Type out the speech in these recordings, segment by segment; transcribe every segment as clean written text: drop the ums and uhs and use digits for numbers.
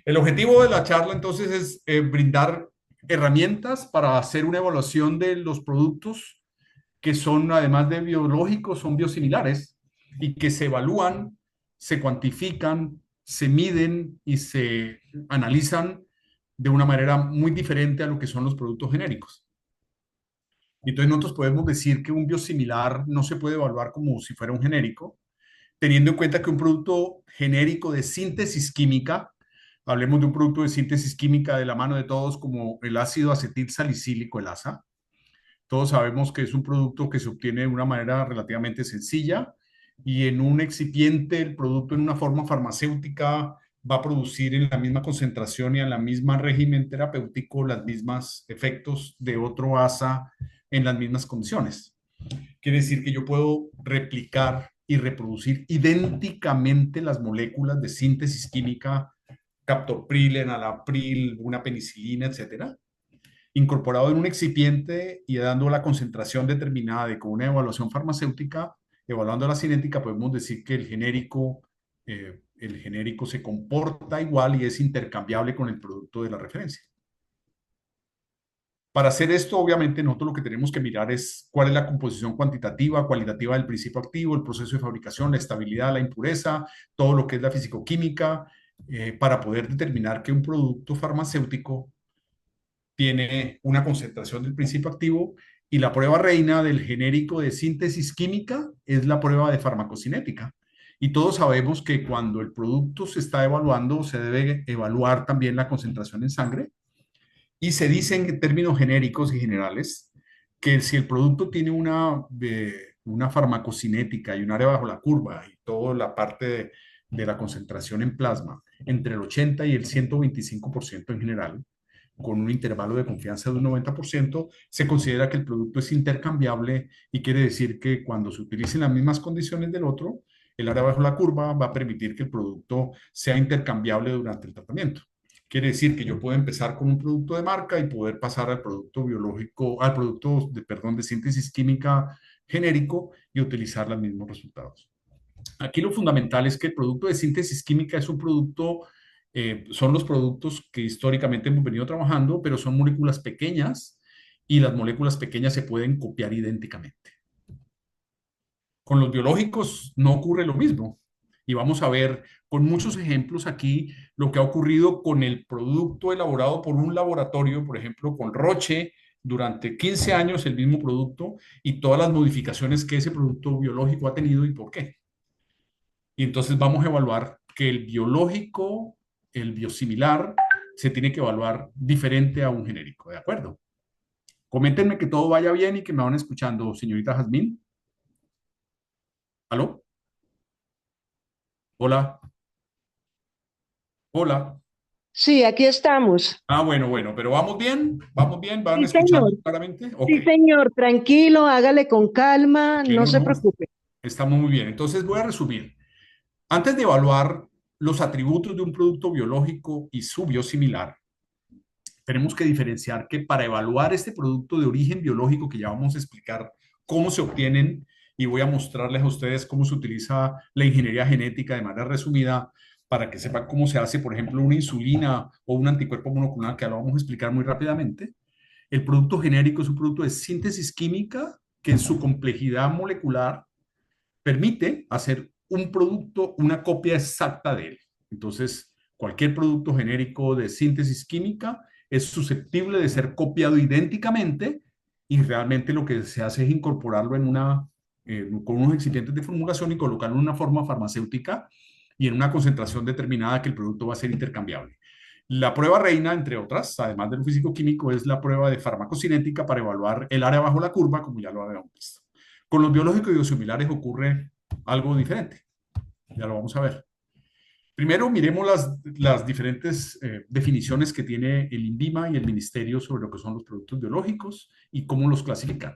El objetivo de la charla entonces es brindar herramientas para hacer una evaluación de los productos que son, además de biológicos, son biosimilares y que se evalúan, se cuantifican, se miden y se analizan de una manera muy diferente a lo que son los productos genéricos. Entonces nosotros podemos decir que un biosimilar no se puede evaluar como si fuera un genérico, teniendo en cuenta que un producto genérico de síntesis química, hablemos de un producto de síntesis química de la mano de todos como el ácido acetil salicílico, el ASA, todos sabemos que es un producto que se obtiene de una manera relativamente sencilla y en un excipiente el producto en una forma farmacéutica va a producir en la misma concentración y en la misma régimen terapéutico las mismas efectos de otro ASA en las mismas condiciones. Quiere decir que yo puedo replicar y reproducir idénticamente las moléculas de síntesis química, captopril, enalapril, una penicilina, etcétera, incorporado en un excipiente y dando la concentración determinada de con una evaluación farmacéutica, evaluando la cinética, podemos decir que el genérico se comporta igual y es intercambiable con el producto de la referencia. Para hacer esto, obviamente, nosotros lo que tenemos que mirar es cuál es la composición cuantitativa, cualitativa del principio activo, el proceso de fabricación, la estabilidad, la impureza, todo lo que es la fisicoquímica, para poder determinar que un producto farmacéutico tiene una concentración del principio activo y la prueba reina del genérico de síntesis química es la prueba de farmacocinética. Y todos sabemos que cuando el producto se está evaluando, se debe evaluar también la concentración en sangre y se dice en términos genéricos y generales que si el producto tiene una farmacocinética y un área bajo la curva y toda la parte de la concentración en plasma entre el 80 y el 125% en general, con un intervalo de confianza de un 90%, se considera que el producto es intercambiable y quiere decir que cuando se utilicen las mismas condiciones del otro, el área bajo la curva va a permitir que el producto sea intercambiable durante el tratamiento. Quiere decir que yo puedo empezar con un producto de marca y poder pasar al producto biológico, al producto de, perdón, de síntesis química genérico y utilizar los mismos resultados. Aquí lo fundamental es que el producto de síntesis química es un producto, son los productos que históricamente hemos venido trabajando, pero son moléculas pequeñas y las moléculas pequeñas se pueden copiar idénticamente. Con los biológicos no ocurre lo mismo. Y vamos a ver con muchos ejemplos aquí lo que ha ocurrido con el producto elaborado por un laboratorio, por ejemplo, con Roche, durante 15 años el mismo producto y todas las modificaciones que ese producto biológico ha tenido y por qué. Y entonces vamos a evaluar que el biológico, el biosimilar, se tiene que evaluar diferente a un genérico, ¿de acuerdo? Coméntenme que todo vaya bien y que me van escuchando, señorita Jazmín. ¿Aló? Hola, hola. Sí, aquí estamos. Ah, bueno, pero vamos bien, van Sí, señor. escuchando claramente. Ok, Sí, señor. Tranquilo, hágale con calma, que no no, se no, preocupe. estamos muy bien. Entonces voy a resumir. Antes de evaluar los atributos de un producto biológico y su biosimilar, tenemos que diferenciar que para evaluar este producto de origen biológico, que ya vamos a explicar cómo se obtienen y voy a mostrarles a ustedes cómo se utiliza la ingeniería genética de manera resumida para que sepan cómo se hace, por ejemplo, una insulina o un anticuerpo monoclonal, que lo vamos a explicar muy rápidamente. El producto genérico es un producto de síntesis química que en su complejidad molecular permite hacer un producto, una copia exacta de él. Entonces, cualquier producto genérico de síntesis química es susceptible de ser copiado idénticamente y realmente lo que se hace es incorporarlo con unos excipientes de formulación y colocarlo en una forma farmacéutica y en una concentración determinada que el producto va a ser intercambiable. La prueba reina, entre otras, además del físico químico, es la prueba de farmacocinética para evaluar el área bajo la curva, como ya lo habíamos visto. Con los biológicos y biosimilares ocurre algo diferente. Ya lo vamos a ver. Primero, miremos las diferentes definiciones que tiene el INVIMA y el Ministerio sobre lo que son los productos biológicos y cómo los clasifican.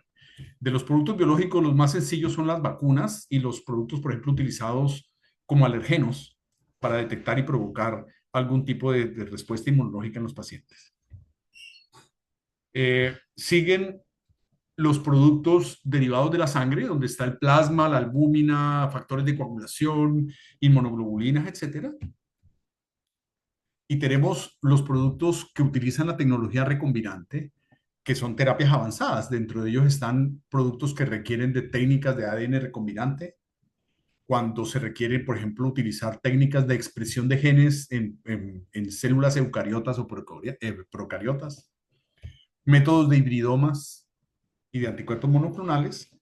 De los productos biológicos, los más sencillos son las vacunas y los productos, por ejemplo, utilizados como alergenos para detectar y provocar algún tipo de respuesta inmunológica en los pacientes. Siguen los productos derivados de la sangre, donde está el plasma, la albúmina, factores de coagulación, inmunoglobulinas, etcétera. Y tenemos los productos que utilizan la tecnología recombinante, que son terapias avanzadas. Dentro de ellos están productos que requieren de técnicas de ADN recombinante, cuando se requiere, por ejemplo, utilizar técnicas de expresión de genes en células eucariotas o procariotas, métodos de hibridomas y de anticuerpos monoclonales,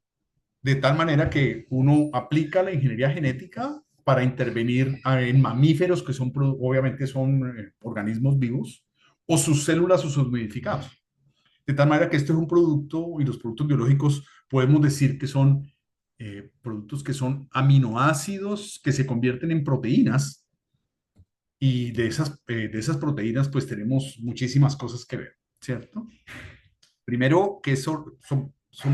de tal manera que uno aplica la ingeniería genética para intervenir en mamíferos que son, obviamente son organismos vivos, o sus células o sus modificados. De tal manera que este es un producto, y los productos biológicos podemos decir que son productos que son aminoácidos que se convierten en proteínas, y de esas proteínas pues tenemos muchísimas cosas que ver, ¿cierto? Primero, que son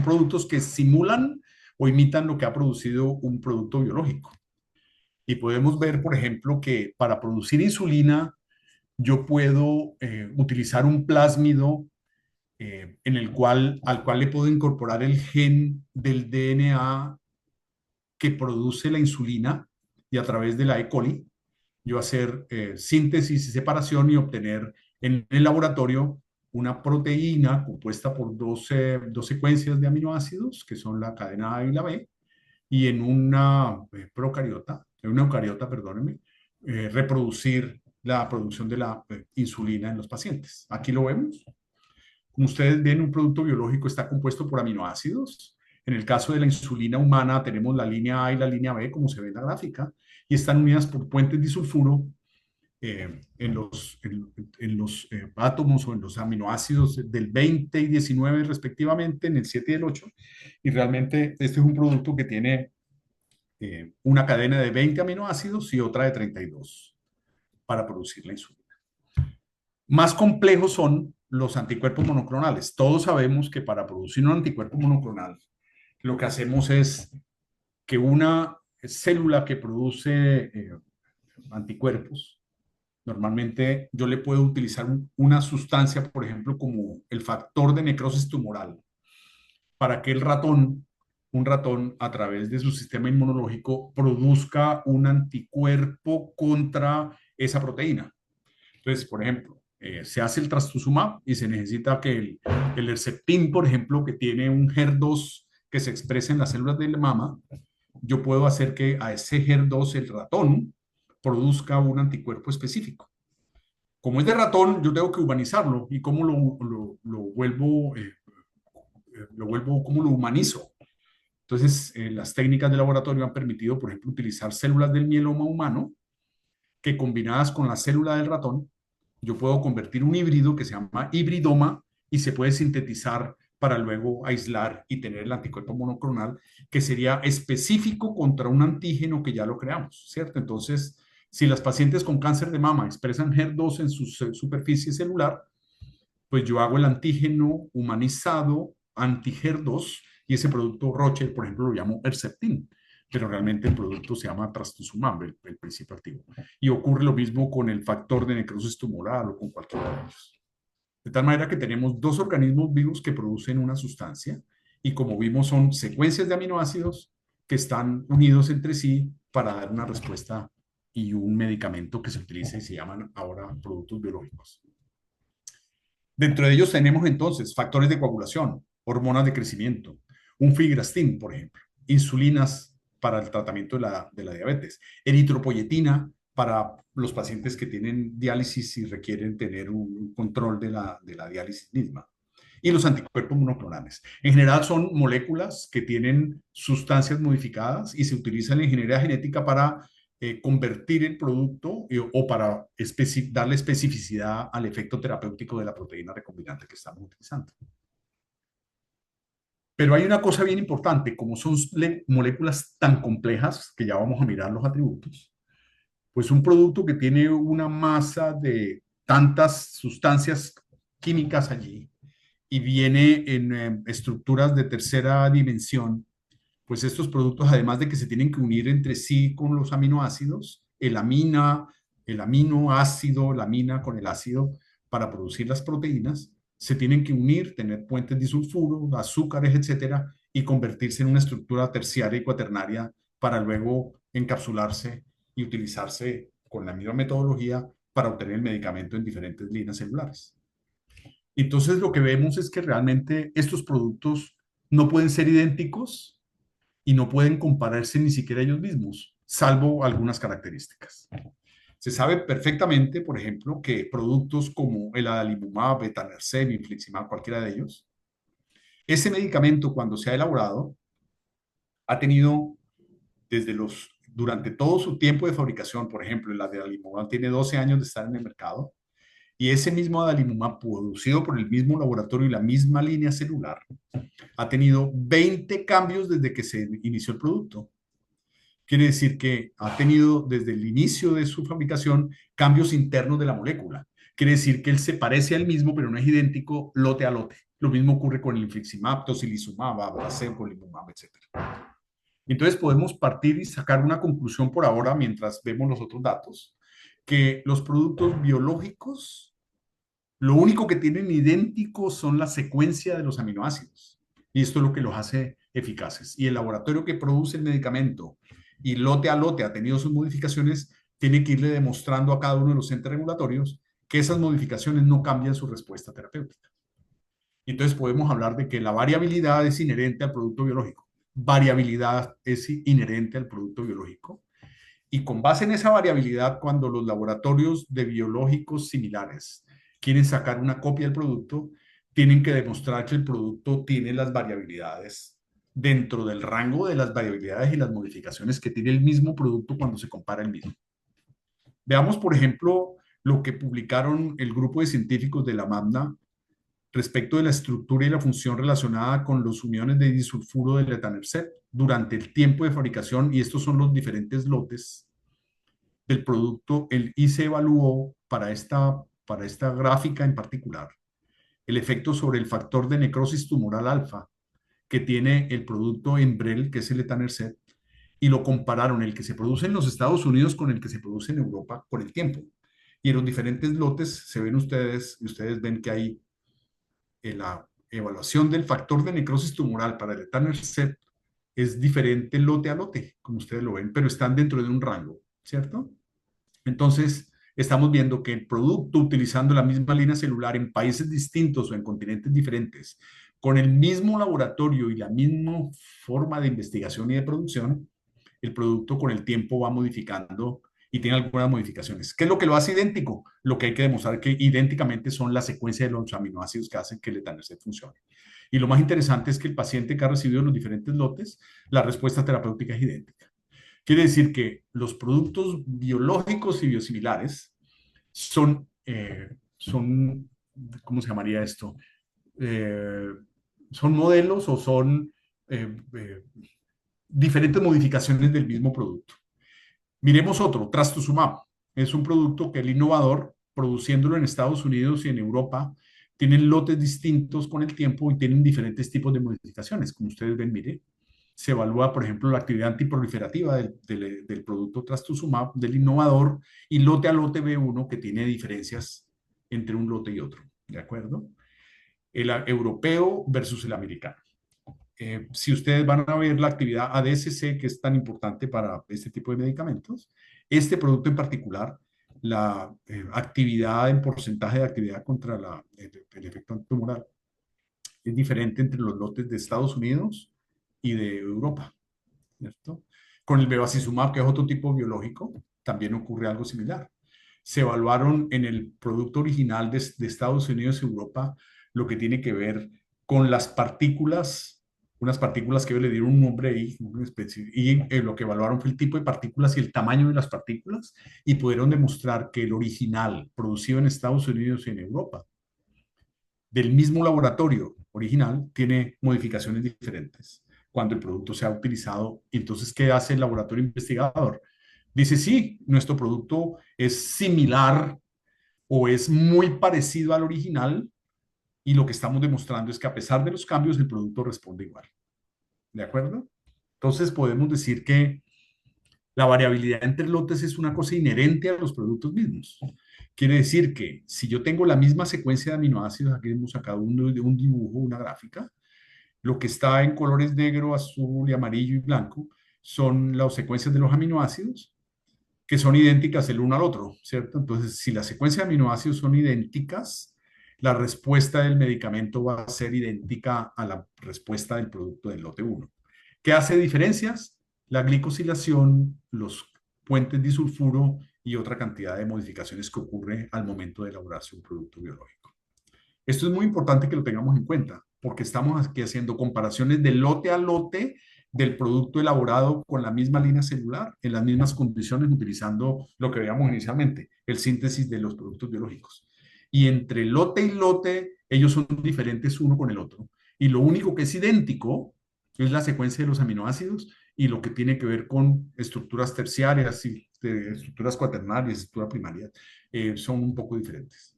productos que simulan o imitan lo que ha producido un producto biológico. Y podemos ver, por ejemplo, que para producir insulina yo puedo utilizar un plásmido al cual le puedo incorporar el gen del DNA que produce la insulina, y a través de la E. coli yo hacer síntesis y separación y obtener en el laboratorio una proteína compuesta por dos secuencias de aminoácidos, que son la cadena A y la B, y en una en una eucariota, perdónenme, reproducir la producción de la insulina en los pacientes. Aquí lo vemos. Como ustedes ven, un producto biológico está compuesto por aminoácidos. En el caso de la insulina humana tenemos la línea A y la línea B, como se ve en la gráfica, y están unidas por puentes disulfuro en los átomos o en los aminoácidos del 20 y 19 respectivamente, en el 7 y el 8. Y realmente este es un producto que tiene una cadena de 20 aminoácidos y otra de 32 para producir la insulina. Más complejos son los anticuerpos monoclonales. Todos sabemos que para producir un anticuerpo monoclonal, lo que hacemos es que una célula que produce anticuerpos, normalmente yo le puedo utilizar una sustancia, por ejemplo, como el factor de necrosis tumoral, para que un ratón, a través de su sistema inmunológico, produzca un anticuerpo contra esa proteína. Entonces, por ejemplo, se hace el trastuzumab y se necesita que el Herceptin, por ejemplo, que tiene un HER2 que se expresa en las células de la mama, yo puedo hacer que a ese HER2 el ratón produzca un anticuerpo específico. Como es de ratón, yo tengo que humanizarlo. ¿Y cómo cómo lo humanizo? Entonces, las técnicas de laboratorio han permitido, por ejemplo, utilizar células del mieloma humano que, combinadas con la célula del ratón, yo puedo convertir un híbrido que se llama hibridoma y se puede sintetizar para luego aislar y tener el anticuerpo monoclonal, que sería específico contra un antígeno que ya lo creamos, ¿cierto? Entonces, si las pacientes con cáncer de mama expresan HER2 en su superficie celular, pues yo hago el antígeno humanizado anti-HER2, y ese producto Roche, por ejemplo, lo llamo Herceptin, pero realmente el producto se llama trastuzumab, el principio activo. Y ocurre lo mismo con el factor de necrosis tumoral o con cualquiera de ellos. De tal manera que tenemos dos organismos vivos que producen una sustancia, y como vimos son secuencias de aminoácidos que están unidos entre sí para dar una respuesta y un medicamento que se utiliza y se llaman ahora productos biológicos. Dentro de ellos tenemos entonces factores de coagulación, hormonas de crecimiento, un fibrastim, por ejemplo, insulinas para el tratamiento de la diabetes, eritropoyetina para los pacientes que tienen diálisis y requieren tener un control de la diálisis misma, y los anticuerpos monoclonales. En general son moléculas que tienen sustancias modificadas y se utilizan en ingeniería genética para convertir el producto o para darle especificidad al efecto terapéutico de la proteína recombinante que estamos utilizando. Pero hay una cosa bien importante: como son moléculas tan complejas, que ya vamos a mirar los atributos, pues un producto que tiene una masa de tantas sustancias químicas allí y viene en estructuras de tercera dimensión, pues estos productos, además de que se tienen que unir entre sí con los aminoácidos, el aminoácido, la amina con el ácido para producir las proteínas, se tienen que unir, tener puentes disulfuro, azúcares, etcétera, y convertirse en una estructura terciaria y cuaternaria para luego encapsularse y utilizarse con la misma metodología para obtener el medicamento en diferentes líneas celulares. Entonces, lo que vemos es que realmente estos productos no pueden ser idénticos y no pueden compararse ni siquiera ellos mismos, salvo algunas características. Se sabe perfectamente, por ejemplo, que productos como el adalimumab, etanercept, infliximab, cualquiera de ellos, ese medicamento cuando se ha elaborado ha tenido durante todo su tiempo de fabricación, por ejemplo, el adalimumab tiene 12 años de estar en el mercado, y ese mismo adalimumab producido por el mismo laboratorio y la misma línea celular ha tenido 20 cambios desde que se inició el producto. Quiere decir que ha tenido desde el inicio de su fabricación cambios internos de la molécula. Quiere decir que él se parece al mismo, pero no es idéntico lote a lote. Lo mismo ocurre con el infliximab, tocilizumab, abracem, golimumab, etc. Entonces podemos partir y sacar una conclusión por ahora, mientras vemos los otros datos, que los productos biológicos, lo único que tienen idéntico son la secuencia de los aminoácidos. Y esto es lo que los hace eficaces. Y el laboratorio que produce el medicamento y lote a lote ha tenido sus modificaciones, tiene que irle demostrando a cada uno de los entes regulatorios que esas modificaciones no cambian su respuesta terapéutica. Entonces podemos hablar de que la variabilidad es inherente al producto biológico. Variabilidad es inherente al producto biológico. Y con base en esa variabilidad, cuando los laboratorios de biológicos similares quieren sacar una copia del producto, tienen que demostrar que el producto tiene las variabilidades dentro del rango de las variabilidades y las modificaciones que tiene el mismo producto cuando se compara el mismo. Veamos, por ejemplo, lo que publicaron el grupo de científicos de la MAMNA respecto de la estructura y la función relacionada con los uniones de disulfuro del etanercept durante el tiempo de fabricación, y estos son los diferentes lotes del producto. El se evaluó para esta gráfica en particular el efecto sobre el factor de necrosis tumoral alfa que tiene el producto Enbrel, que es el etanercept, y lo compararon el que se produce en los Estados Unidos con el que se produce en Europa con el tiempo. Y en los diferentes lotes se ven ustedes, y ustedes ven que hay la evaluación del factor de necrosis tumoral para el etanercept es diferente lote a lote, como ustedes lo ven, pero están dentro de un rango, ¿cierto? Entonces, estamos viendo que el producto, utilizando la misma línea celular en países distintos o en continentes diferentes, con el mismo laboratorio y la misma forma de investigación y de producción, el producto con el tiempo va modificando y tiene algunas modificaciones. ¿Qué es lo que lo hace idéntico? Lo que hay que demostrar que idénticamente son la secuencia de los aminoácidos que hacen que el etanercept funcione. Y lo más interesante es que el paciente que ha recibido los diferentes lotes, la respuesta terapéutica es idéntica. Quiere decir que los productos biológicos y biosimilares son ¿cómo se llamaría esto? Eh, son modelos o son eh, eh, diferentes modificaciones del mismo producto. Miremos otro, trastuzumab. Es un producto que el innovador, produciéndolo en Estados Unidos y en Europa, tienen lotes distintos con el tiempo y tienen diferentes tipos de modificaciones. Como ustedes ven, mire, se evalúa, por ejemplo, la actividad antiproliferativa del producto trastuzumab, del innovador, y lote a lote ve uno que tiene diferencias entre un lote y otro. ¿De acuerdo? El europeo versus el americano. Si ustedes van a ver la actividad ADSC, que es tan importante para este tipo de medicamentos, este producto en particular, la actividad en porcentaje de actividad contra el efecto antumoral es diferente entre los lotes de Estados Unidos y de Europa, ¿cierto? Con el bevacizumab, que es otro tipo biológico, también ocurre algo similar. Se evaluaron en el producto original de Estados Unidos y Europa lo que tiene que ver con las partículas, unas partículas que le dieron un nombre ahí, y lo que evaluaron fue el tipo de partículas y el tamaño de las partículas, y pudieron demostrar que el original producido en Estados Unidos y en Europa del mismo laboratorio original tiene modificaciones diferentes cuando el producto se ha utilizado. Entonces, ¿qué hace el laboratorio investigador? Dice, sí, nuestro producto es similar o es muy parecido al original, y lo que estamos demostrando es que a pesar de los cambios, el producto responde igual. ¿De acuerdo? Entonces, podemos decir que la variabilidad entre lotes es una cosa inherente a los productos mismos. Quiere decir que si yo tengo la misma secuencia de aminoácidos, aquí hemos sacado un dibujo, una gráfica, lo que está en colores negro, azul y amarillo y blanco son las secuencias de los aminoácidos, que son idénticas el uno al otro, ¿cierto? Entonces, si la secuencia de aminoácidos son idénticas, la respuesta del medicamento va a ser idéntica a la respuesta del producto del lote uno. ¿Qué hace diferencias? La glicosilación, los puentes disulfuro y otra cantidad de modificaciones que ocurre al momento de elaborarse un producto biológico. Esto es muy importante que lo tengamos en cuenta, porque estamos aquí haciendo comparaciones de lote a lote del producto elaborado con la misma línea celular, en las mismas condiciones, utilizando lo que veíamos inicialmente, el síntesis de los productos biológicos. Y entre lote y lote, ellos son diferentes uno con el otro. Y lo único que es idéntico es la secuencia de los aminoácidos y lo que tiene que ver con estructuras terciarias y estructuras cuaternarias, estructuras primarias, son un poco diferentes.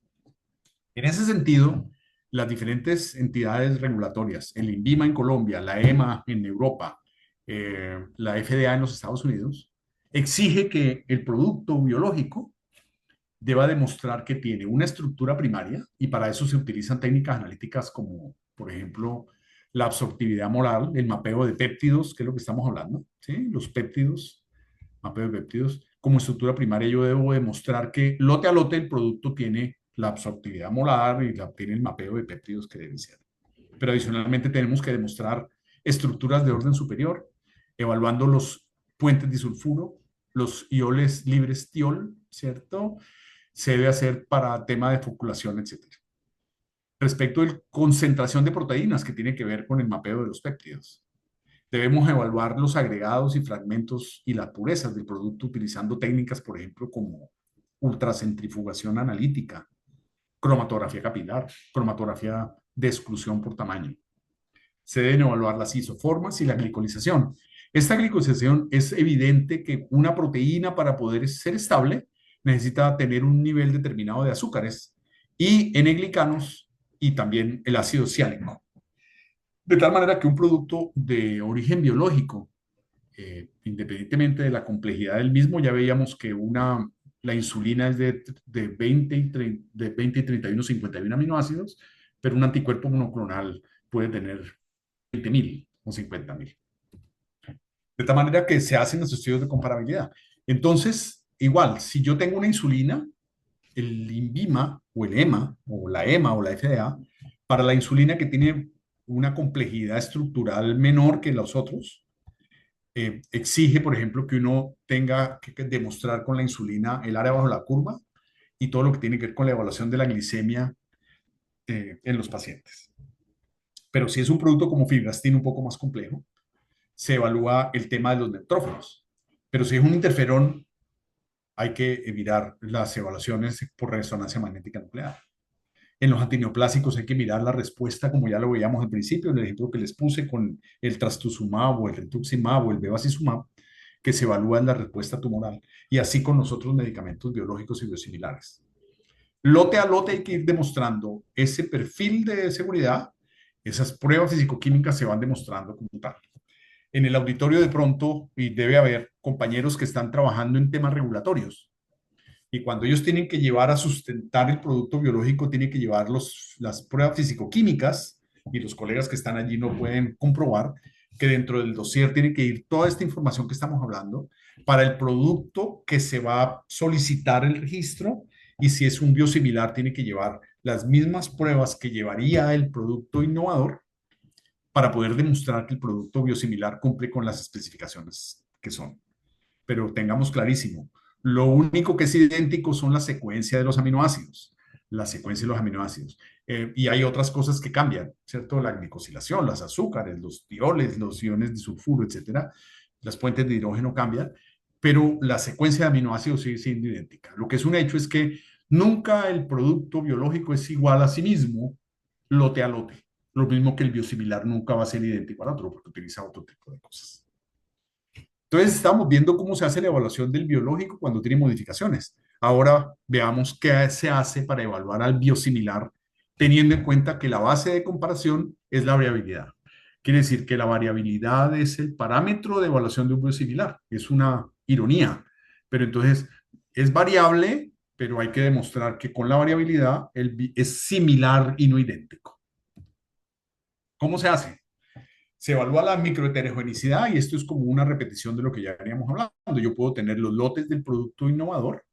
En ese sentido, las diferentes entidades regulatorias, el INVIMA en Colombia, la EMA en Europa, la FDA en los Estados Unidos, exige que el producto biológico deba demostrar que tiene una estructura primaria y para eso se utilizan técnicas analíticas como, por ejemplo, la absorptividad molar, el mapeo de péptidos, que es lo que estamos hablando, ¿sí? Los péptidos, mapeo de péptidos. Como estructura primaria yo debo demostrar que lote a lote el producto tiene la absorptividad molar y tiene el mapeo de péptidos que debe ser. Pero adicionalmente tenemos que demostrar estructuras de orden superior, evaluando los puentes disulfuro, los ioles libres tiol, ¿cierto? Se debe hacer para tema de foculación, etcétera. Respecto de concentración de proteínas, que tiene que ver con el mapeo de los péptidos. Debemos evaluar los agregados y fragmentos y las purezas del producto utilizando técnicas, por ejemplo, como ultracentrifugación analítica, cromatografía capilar, cromatografía de exclusión por tamaño. Se deben evaluar las isoformas y la glicolización. Esta glicolización es evidente que una proteína para poder ser estable necesita tener un nivel determinado de azúcares y N-glicanos y también el ácido ciálico. De tal manera que un producto de origen biológico, independientemente de la complejidad del mismo, ya veíamos que la insulina es de 20 y 31, 51 aminoácidos, pero un anticuerpo monoclonal puede tener 20.000 o 50.000. De tal manera que se hacen los estudios de comparabilidad. Entonces, igual, si yo tengo una insulina, el INVIMA o el EMA o la EMA o la FDA, para la insulina que tiene una complejidad estructural menor que los otros, exige, por ejemplo, que uno tenga que demostrar con la insulina el área bajo la curva y todo lo que tiene que ver con la evaluación de la glicemia en los pacientes. Pero si es un producto como fibrastin un poco más complejo, se evalúa el tema de los neutrófilos. Pero si es un interferón, hay que mirar las evaluaciones por resonancia magnética nuclear. En los antineoplásicos hay que mirar la respuesta, como ya lo veíamos al principio, en el ejemplo que les puse con el trastuzumab o el rituximab o el bevacizumab, que se evalúa en la respuesta tumoral, y así con los otros medicamentos biológicos y biosimilares. Lote a lote hay que ir demostrando ese perfil de seguridad, esas pruebas fisicoquímicas se van demostrando como tal. En el auditorio de pronto, y debe haber compañeros que están trabajando en temas regulatorios, y cuando ellos tienen que llevar a sustentar el producto biológico, tienen que llevar las pruebas fisicoquímicas y los colegas que están allí no pueden comprobar que dentro del dossier tiene que ir toda esta información que estamos hablando para el producto que se va a solicitar el registro y si es un biosimilar tiene que llevar las mismas pruebas que llevaría el producto innovador para poder demostrar que el producto biosimilar cumple con las especificaciones que son. Pero tengamos clarísimo, lo único que es idéntico son la secuencia de los aminoácidos, la secuencia de los aminoácidos. Y hay otras cosas que cambian, ¿cierto? La glicosilación, los azúcares, los tioles, los iones de sulfuro, etcétera. Las puentes de hidrógeno cambian, pero la secuencia de aminoácidos sigue siendo idéntica. Lo que es un hecho es que nunca el producto biológico es igual a sí mismo, lote a lote. Lo mismo que el biosimilar nunca va a ser idéntico al otro, porque utiliza otro tipo de cosas. Entonces, estamos viendo cómo se hace la evaluación del biológico cuando tiene modificaciones. Ahora veamos qué se hace para evaluar al biosimilar, teniendo en cuenta que la base de comparación es la variabilidad. Quiere decir que la variabilidad es el parámetro de evaluación de un biosimilar. Es una ironía, pero entonces es variable, pero hay que demostrar que con la variabilidad es similar y no idéntico. ¿Cómo se hace? Se evalúa la microheterogeneidad y esto es como una repetición de lo que ya veníamos hablando. Yo puedo tener los lotes del producto innovador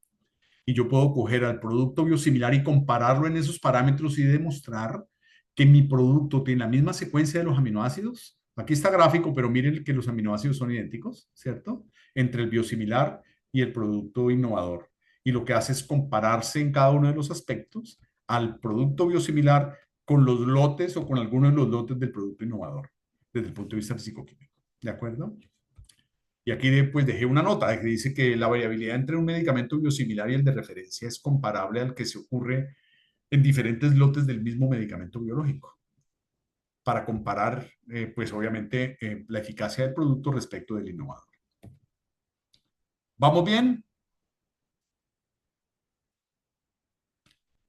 y yo puedo coger al producto biosimilar y compararlo en esos parámetros y demostrar que mi producto tiene la misma secuencia de los aminoácidos. Aquí está gráfico, pero miren que los aminoácidos son idénticos, ¿cierto? Entre el biosimilar y el producto innovador. Y lo que hace es compararse en cada uno de los aspectos al producto biosimilar con los lotes o con algunos de los lotes del producto innovador, desde el punto de vista físico-químico. ¿De acuerdo? Y aquí pues dejé una nota que dice que la variabilidad entre un medicamento biosimilar y el de referencia es comparable al que se ocurre en diferentes lotes del mismo medicamento biológico, para comparar, pues obviamente, la eficacia del producto respecto del innovador. ¿Vamos bien?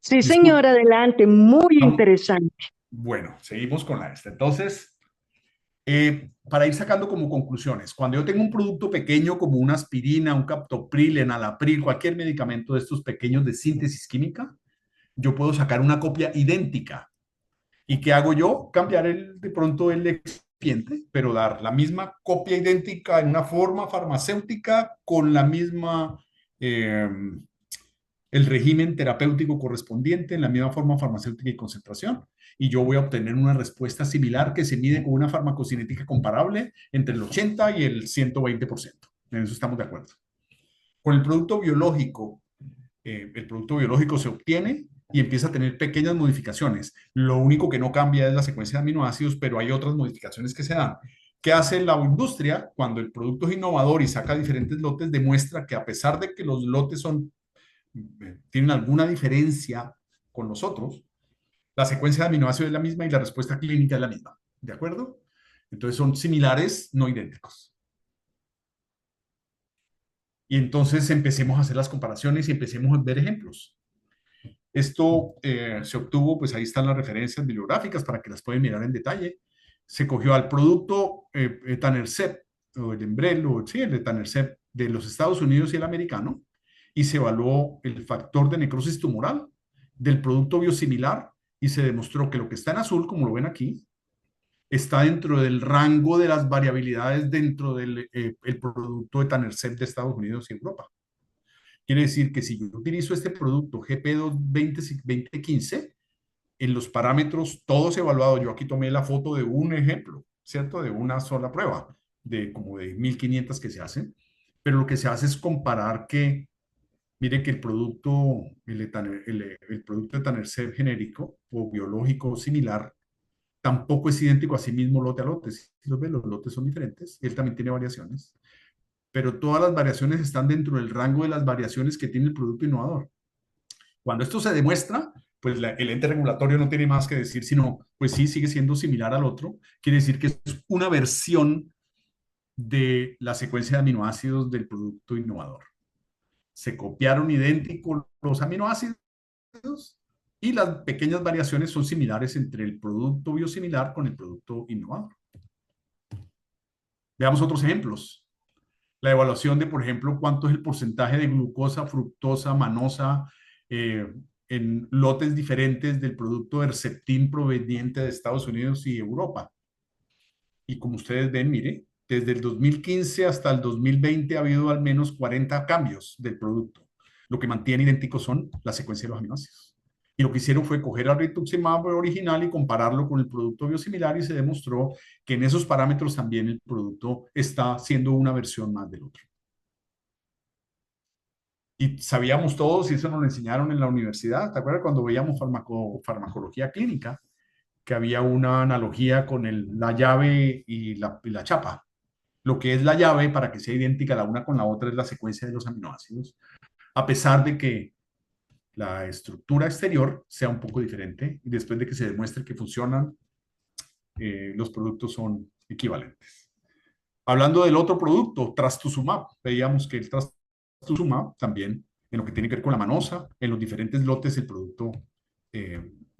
Sí, Disculpe. señor, adelante, muy interesante. Bueno, seguimos con la esta. Entonces, para ir sacando como conclusiones, cuando yo tengo un producto pequeño como una aspirina, un captopril, enalapril, cualquier medicamento de estos pequeños de síntesis química, yo puedo sacar una copia idéntica. ¿Y qué hago yo? Cambiar de pronto el excipiente, pero dar la misma copia idéntica en una forma farmacéutica con la misma, eh, el régimen terapéutico correspondiente en la misma forma farmacéutica y concentración. Y yo voy a obtener una respuesta similar que se mide con una farmacocinética comparable entre el 80 y el 120%. En eso estamos de acuerdo. Con el producto biológico se obtiene y empieza a tener pequeñas modificaciones. Lo único que no cambia es la secuencia de aminoácidos, pero hay otras modificaciones que se dan. ¿Qué hace la industria cuando el producto es innovador y saca diferentes lotes? Demuestra que a pesar de que los lotes tienen alguna diferencia con los otros, la secuencia de aminoácidos es la misma y la respuesta clínica es la misma. ¿De acuerdo? Entonces son similares, no idénticos. Y entonces empecemos a hacer las comparaciones y empecemos a ver ejemplos. Esto se obtuvo, pues ahí están las referencias bibliográficas para que las pueden mirar en detalle. Se cogió al producto etanercept, o el Enbrel, sí, el etanercept de los Estados Unidos y el americano, y se evaluó el factor de necrosis tumoral del producto biosimilar y se demostró que lo que está en azul, como lo ven aquí, está dentro del rango de las variabilidades dentro del el producto etanercept de Estados Unidos y Europa. Quiere decir que si yo utilizo este producto GP2 2015, en los parámetros todos evaluados, yo aquí tomé la foto de un ejemplo, ¿cierto? De una sola prueba, de como de 1500 que se hacen, pero lo que se hace es comparar que, mire que el producto etanercept genérico o biológico similar tampoco es idéntico a sí mismo lote a lote. Si los ven, los lotes son diferentes, él también tiene variaciones, pero todas las variaciones están dentro del rango de las variaciones que tiene el producto innovador. Cuando esto se demuestra, pues el ente regulatorio no tiene más que decir, sino, pues sí, sigue siendo similar al otro. Quiere decir que es una versión de la secuencia de aminoácidos del producto innovador. Se copiaron idénticos los aminoácidos y las pequeñas variaciones son similares entre el producto biosimilar con el producto innovador. Veamos otros ejemplos. La evaluación de, por ejemplo, cuánto es el porcentaje de glucosa, fructosa, manosa en lotes diferentes del producto Herceptin proveniente de Estados Unidos y Europa. Y como ustedes ven, mire, desde el 2015 hasta el 2020 ha habido al menos 40 cambios del producto. Lo que mantiene idéntico son la secuencia de los aminoácidos. Y lo que hicieron fue coger al rituximab original y compararlo con el producto biosimilar y se demostró que en esos parámetros también el producto está siendo una versión más del otro. Y sabíamos todos, y eso nos lo enseñaron en la universidad, ¿te acuerdas cuando veíamos farmacología clínica? Que había una analogía con la llave y la chapa. Lo que es la llave, para que sea idéntica la una con la otra, es la secuencia de los aminoácidos, a pesar de que la estructura exterior sea un poco diferente y después de que se demuestre que funcionan, los productos son equivalentes. Hablando del otro producto, trastuzumab, veíamos que el trastuzumab también, en lo que tiene que ver con la manosa, en los diferentes lotes el producto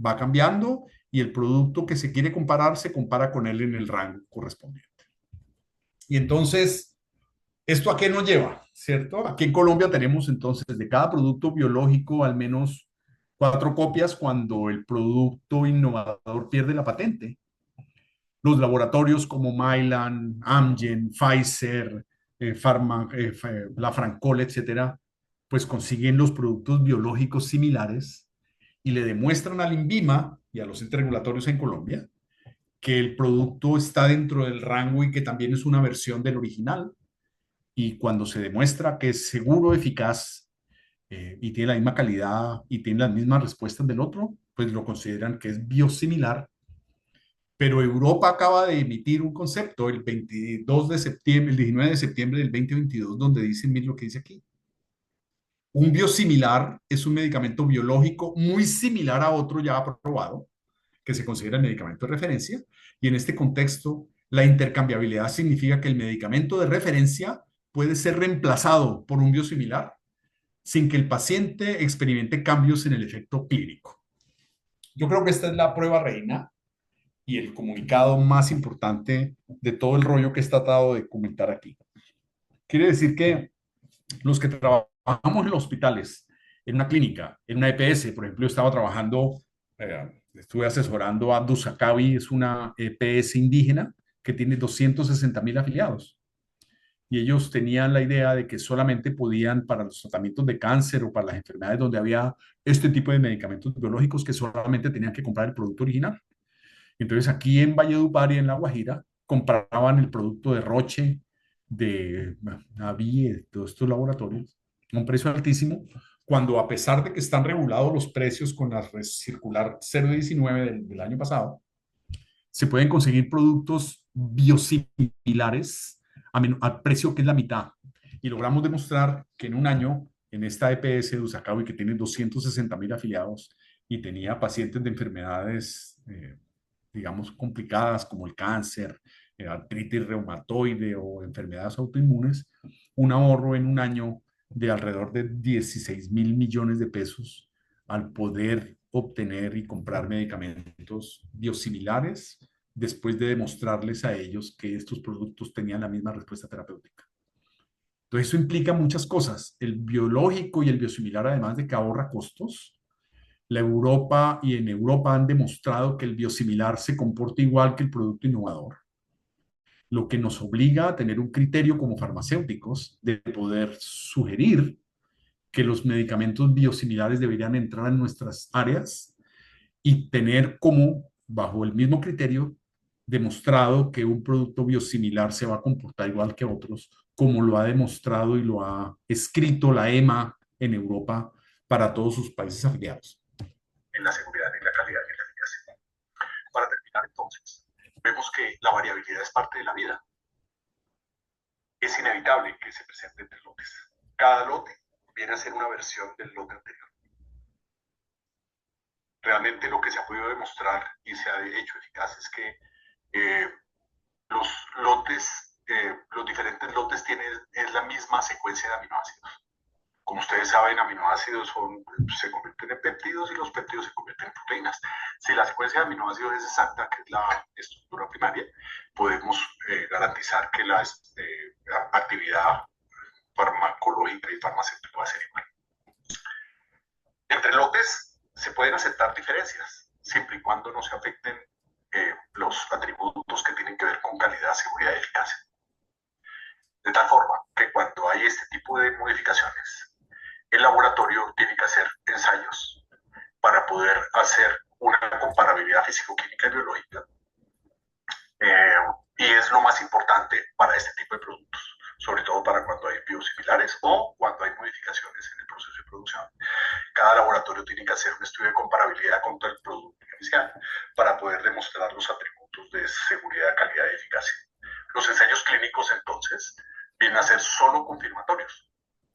va cambiando y el producto que se quiere comparar se compara con él en el rango correspondiente. Y entonces, ¿esto a qué nos lleva? ¿Cierto? Aquí en Colombia tenemos entonces de cada producto biológico al menos 4 copias cuando el producto innovador pierde la patente. Los laboratorios como Mylan, Amgen, Pfizer, la Francol, etcétera, pues consiguen los productos biológicos similares y le demuestran al INVIMA y a los entes regulatorios en Colombia que el producto está dentro del rango y que también es una versión del original. Y cuando se demuestra que es seguro, eficaz y tiene la misma calidad y tiene las mismas respuestas del otro, pues lo consideran que es biosimilar. Pero Europa acaba de emitir un concepto el 22 de septiembre, el 19 de septiembre del 2022, donde dice, mira lo que dice aquí. Un biosimilar es un medicamento biológico muy similar a otro ya aprobado, que se considera el medicamento de referencia, y en este contexto, la intercambiabilidad significa que el medicamento de referencia puede ser reemplazado por un biosimilar sin que el paciente experimente cambios en el efecto clínico. Yo creo que esta es la prueba reina y el comunicado más importante de todo el rollo que he tratado de comentar aquí. Quiere decir que los que trabajamos en los hospitales, en una clínica, en una EPS, por ejemplo, yo estaba trabajando, estuve asesorando a Dusakabi, es una EPS indígena que tiene 260.000 afiliados. Y ellos tenían la idea de que solamente podían para los tratamientos de cáncer o para las enfermedades donde había este tipo de medicamentos biológicos que solamente tenían que comprar el producto original. Entonces aquí en Valledupar y en La Guajira compraban el producto de Roche, de Navi, de todos estos laboratorios, a un precio altísimo, cuando a pesar de que están regulados los precios con la circular 019 del año pasado, se pueden conseguir productos biosimilares al precio que es la mitad. Y logramos demostrar que en un año, en esta EPS de Usacabi, que tiene 260.000 afiliados y tenía pacientes de enfermedades, digamos, complicadas como el cáncer, artritis reumatoide o enfermedades autoinmunes, un ahorro en un año de alrededor de 16.000 millones de pesos al poder obtener y comprar medicamentos biosimilares después de demostrarles a ellos que estos productos tenían la misma respuesta terapéutica. Entonces, eso implica muchas cosas. El biológico y el biosimilar, además de que ahorra costos, en Europa han demostrado que el biosimilar se comporta igual que el producto innovador, lo que nos obliga a tener un criterio como farmacéuticos de poder sugerir que los medicamentos biosimilares deberían entrar en nuestras áreas y tener como, bajo el mismo criterio, demostrado que un producto biosimilar se va a comportar igual que otros, como lo ha demostrado y lo ha escrito la EMA en Europa para todos sus países afiliados. En la seguridad, en la calidad y en la eficacia. Para terminar, entonces, vemos que la variabilidad es parte de la vida. Es inevitable que se presenten tres lotes. Cada lote viene a ser una versión del lote anterior. Realmente lo que se ha podido demostrar y se ha hecho eficaz es que los lotes, los diferentes lotes tienen la misma secuencia de aminoácidos. Como ustedes saben, aminoácidos se convierten en péptidos y los péptidos se convierten en proteínas. Si la secuencia de aminoácidos es exacta, que es la estructura primaria, podemos garantizar que la actividad farmacológica y farmacéutica va a ser igual. Entre lotes se pueden aceptar diferencias, siempre y cuando no se afecten los atributos que tienen que ver con calidad, seguridad y eficacia. De tal forma que cuando hay este tipo de modificaciones, el laboratorio tiene que hacer ensayos para poder hacer una comparabilidad físico-química y biológica. Y es lo más importante para este tipo de productos, sobre todo para cuando hay biosimilares o cuando hay modificaciones en el proceso de producción. Cada laboratorio tiene que hacer un estudio de comparabilidad contra el producto inicial para poder demostrar los atributos de seguridad, calidad y eficacia. Los ensayos clínicos, entonces, vienen a ser solo confirmatorios,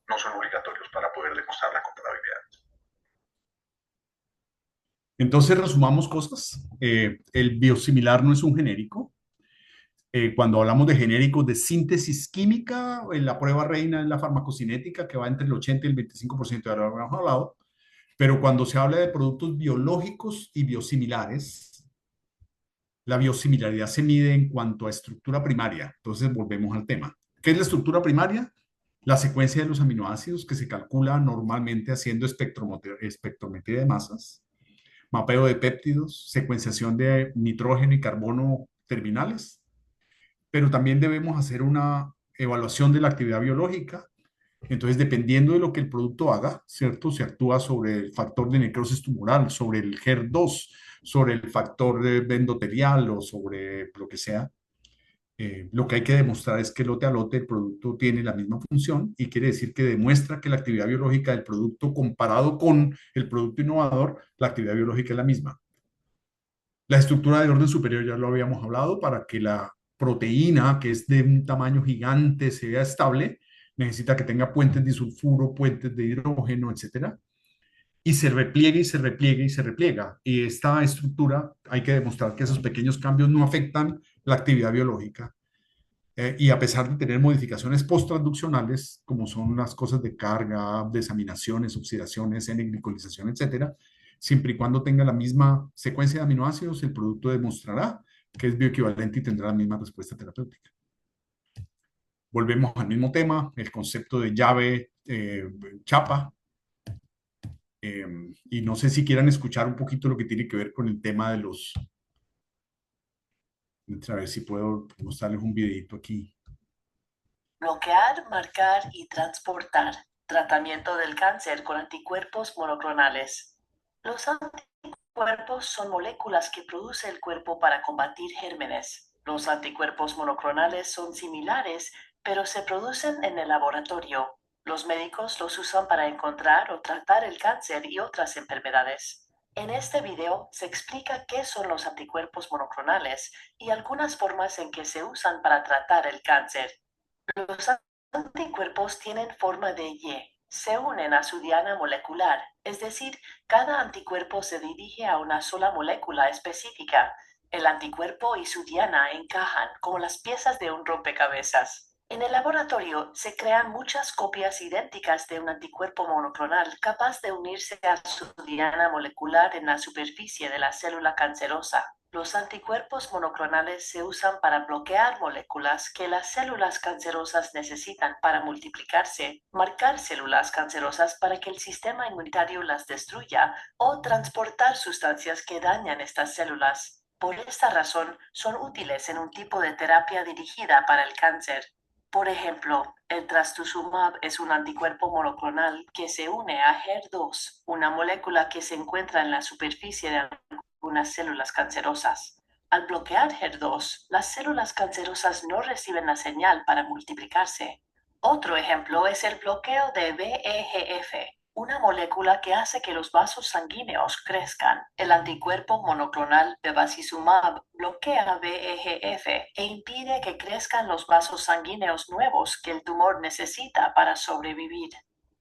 no son obligatorios para poder demostrar la comparabilidad. Entonces, resumamos cosas. El biosimilar no es un genérico. Cuando hablamos de genéricos de síntesis química, la prueba reina es la farmacocinética, que va entre el 80 y el 25%, de lo que hemos hablado. Pero cuando se habla de productos biológicos y biosimilares, la biosimilaridad se mide en cuanto a estructura primaria. Entonces, volvemos al tema. ¿Qué es la estructura primaria? La secuencia de los aminoácidos que se calcula normalmente haciendo espectrometría de masas, mapeo de péptidos, secuenciación de nitrógeno y carbono terminales, pero también debemos hacer una evaluación de la actividad biológica. Entonces, dependiendo de lo que el producto haga, ¿cierto? Se actúa sobre el factor de necrosis tumoral, sobre el HER2, sobre el factor endotelial o sobre lo que sea. Lo que hay que demostrar es que lote a lote el producto tiene la misma función y quiere decir que demuestra que la actividad biológica del producto comparado con el producto innovador, la actividad biológica es la misma. La estructura de orden superior ya lo habíamos hablado, para que la proteína, que es de un tamaño gigante, sea estable, necesita que tenga puentes disulfuro, puentes de hidrógeno, etcétera, y se repliegue y se repliegue y se repliega. Y esta estructura hay que demostrar que esos pequeños cambios no afectan la actividad biológica. Y a pesar de tener modificaciones post-transduccionales, como son las cosas de carga, desaminaciones, oxidaciones, N-glicolización, etcétera, siempre y cuando tenga la misma secuencia de aminoácidos, el producto demostrará que es bioequivalente y tendrá la misma respuesta terapéutica. Volvemos al mismo tema, el concepto de llave chapa. Y no sé si quieran escuchar un poquito lo que tiene que ver con el tema de los... A ver si puedo mostrarles un videito aquí. Bloquear, marcar y transportar. Tratamiento del cáncer con anticuerpos monoclonales. Los anticuerpos son moléculas que produce el cuerpo para combatir gérmenes. Los anticuerpos monoclonales son similares, pero se producen en el laboratorio. Los médicos los usan para encontrar o tratar el cáncer y otras enfermedades. En este video se explica qué son los anticuerpos monoclonales y algunas formas en que se usan para tratar el cáncer. Los anticuerpos tienen forma de Y. Se unen a su diana molecular, es decir, cada anticuerpo se dirige a una sola molécula específica. El anticuerpo y su diana encajan como las piezas de un rompecabezas. En el laboratorio se crean muchas copias idénticas de un anticuerpo monoclonal capaz de unirse a su diana molecular en la superficie de la célula cancerosa. Los anticuerpos monoclonales se usan para bloquear moléculas que las células cancerosas necesitan para multiplicarse, marcar células cancerosas para que el sistema inmunitario las destruya o transportar sustancias que dañan estas células. Por esta razón, son útiles en un tipo de terapia dirigida para el cáncer. Por ejemplo, el trastuzumab es un anticuerpo monoclonal que se une a HER2, una molécula que se encuentra en la superficie de algunas células cancerosas. Al bloquear HER2, las células cancerosas no reciben la señal para multiplicarse. Otro ejemplo es el bloqueo de VEGF, una molécula que hace que los vasos sanguíneos crezcan. El anticuerpo monoclonal bevacizumab bloquea VEGF e impide que crezcan los vasos sanguíneos nuevos que el tumor necesita para sobrevivir.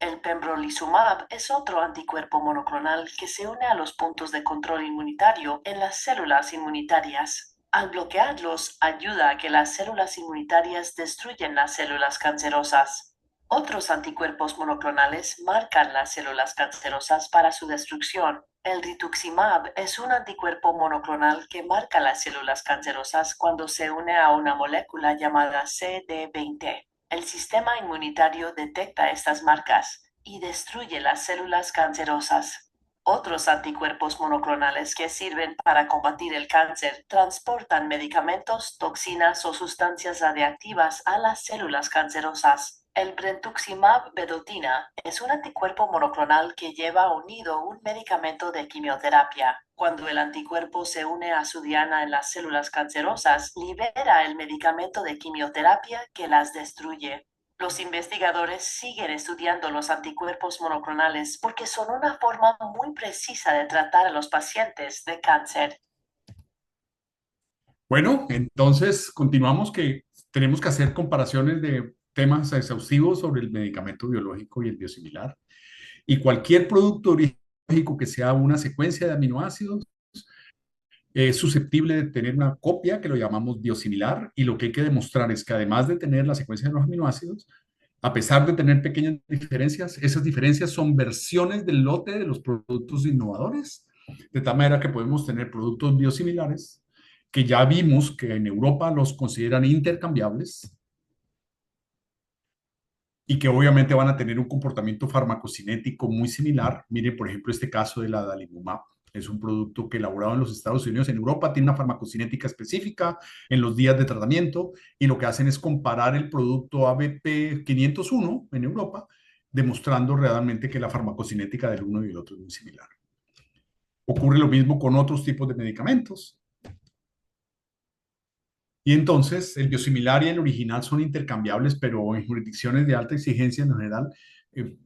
El pembrolizumab es otro anticuerpo monoclonal que se une a los puntos de control inmunitario en las células inmunitarias. Al bloquearlos, ayuda a que las células inmunitarias destruyan las células cancerosas. Otros anticuerpos monoclonales marcan las células cancerosas para su destrucción. El rituximab es un anticuerpo monoclonal que marca las células cancerosas cuando se une a una molécula llamada CD20. El sistema inmunitario detecta estas marcas y destruye las células cancerosas. Otros anticuerpos monoclonales que sirven para combatir el cáncer transportan medicamentos, toxinas o sustancias radiactivas a las células cancerosas. El brentuximab vedotina es un anticuerpo monoclonal que lleva unido un medicamento de quimioterapia. Cuando el anticuerpo se une a su diana en las células cancerosas, libera el medicamento de quimioterapia que las destruye. Los investigadores siguen estudiando los anticuerpos monoclonales porque son una forma muy precisa de tratar a los pacientes de cáncer. Bueno, entonces continuamos que tenemos que hacer comparaciones de temas exhaustivos sobre el medicamento biológico y el biosimilar. Y cualquier producto biológico que sea una secuencia de aminoácidos es susceptible de tener una copia que lo llamamos biosimilar, y lo que hay que demostrar es que además de tener la secuencia de los aminoácidos, a pesar de tener pequeñas diferencias, esas diferencias son versiones del lote de los productos innovadores, de tal manera que podemos tener productos biosimilares que ya vimos que en Europa los consideran intercambiables y que obviamente van a tener un comportamiento farmacocinético muy similar. Miren, por ejemplo, este caso de la adalimumab, Es un producto que elaborado en los Estados Unidos, en Europa, tiene una farmacocinética específica en los días de tratamiento y lo que hacen es comparar el producto ABP 501 en Europa, demostrando realmente que la farmacocinética del uno y el otro es muy similar. Ocurre lo mismo con otros tipos de medicamentos. Y entonces el biosimilar y el original son intercambiables, pero en jurisdicciones de alta exigencia en general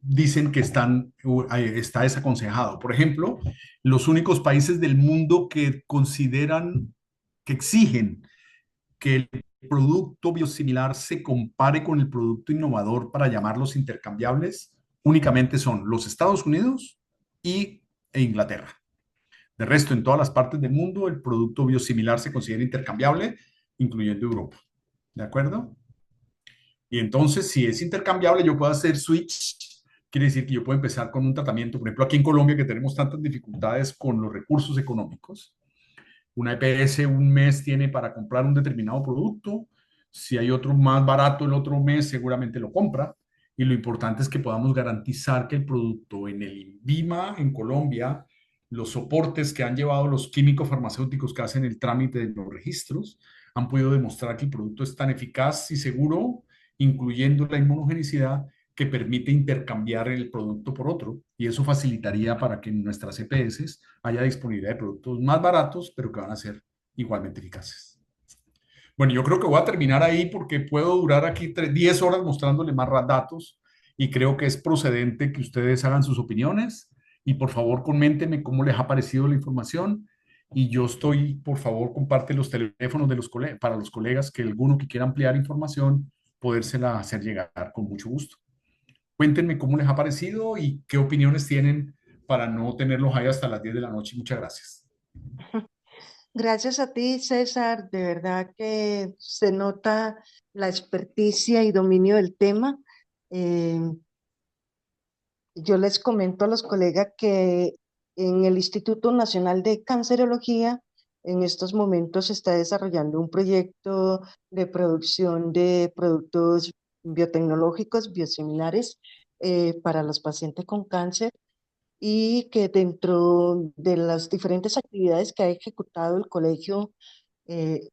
dicen que está desaconsejado. Por ejemplo, los únicos países del mundo que consideran, que exigen que el producto biosimilar se compare con el producto innovador para llamarlos intercambiables, únicamente son los Estados Unidos e Inglaterra. De resto, en todas las partes del mundo, el producto biosimilar se considera intercambiable, incluyendo Europa. ¿De acuerdo? Y entonces, si es intercambiable, yo puedo hacer switch. Quiere decir que yo puedo empezar con un tratamiento, por ejemplo, aquí en Colombia, que tenemos tantas dificultades con los recursos económicos. Una EPS un mes tiene para comprar un determinado producto. Si hay otro más barato el otro mes, seguramente lo compra. Y lo importante es que podamos garantizar que el producto en el INVIMA en Colombia, los soportes que han llevado los químicos farmacéuticos que hacen el trámite de los registros, han podido demostrar que el producto es tan eficaz y seguro, incluyendo la inmunogenicidad, que permite intercambiar el producto por otro. Y eso facilitaría para que en nuestras EPS haya disponibilidad de productos más baratos, pero que van a ser igualmente eficaces. Bueno, yo creo que voy a terminar ahí porque puedo durar aquí 10 horas mostrándole más datos y creo que es procedente que ustedes hagan sus opiniones y por favor coméntenme cómo les ha parecido la información y yo estoy, por favor, comparte los teléfonos de para los colegas que alguno que quiera ampliar información, podérsela hacer llegar con mucho gusto. Cuéntenme cómo les ha parecido y qué opiniones tienen para no tenerlos ahí hasta las 10 de la noche. Muchas gracias. Gracias a ti, César. De verdad que se nota la experticia y dominio del tema. Eh, yo les comento a los colegas que en el Instituto Nacional de Cancerología en estos momentos se está desarrollando un proyecto de producción de productos biotecnológicos biosimilares para los pacientes con cáncer y que dentro de las diferentes actividades que ha ejecutado el colegio eh,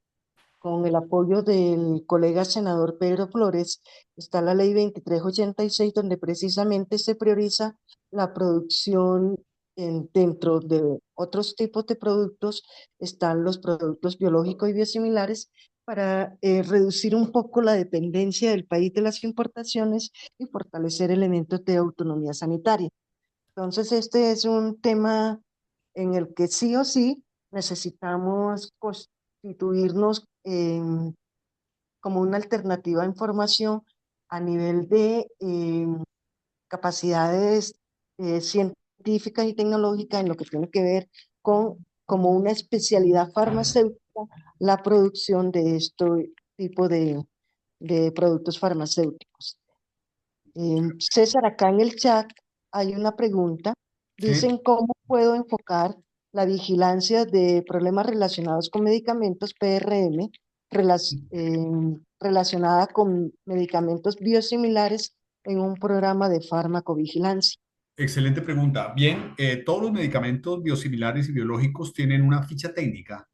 con el apoyo del colega senador Pedro Flores, está la ley 2386, donde precisamente se prioriza la producción dentro de otros tipos de productos, están los productos biológicos y biosimilares para reducir un poco la dependencia del país de las importaciones y fortalecer elementos de autonomía sanitaria. Entonces, este es un tema en el que sí o sí necesitamos constituirnos como una alternativa de información a nivel de capacidades científicas y tecnológicas en lo que tiene que ver con como una especialidad farmacéutica la producción de este tipo de productos farmacéuticos. César, acá en el chat hay una pregunta. Sí. Dicen, ¿cómo puedo enfocar la vigilancia de problemas relacionados con medicamentos PRM relacionada con medicamentos biosimilares en un programa de farmacovigilancia? Excelente pregunta. Bien, todos los medicamentos biosimilares y biológicos tienen una ficha técnica.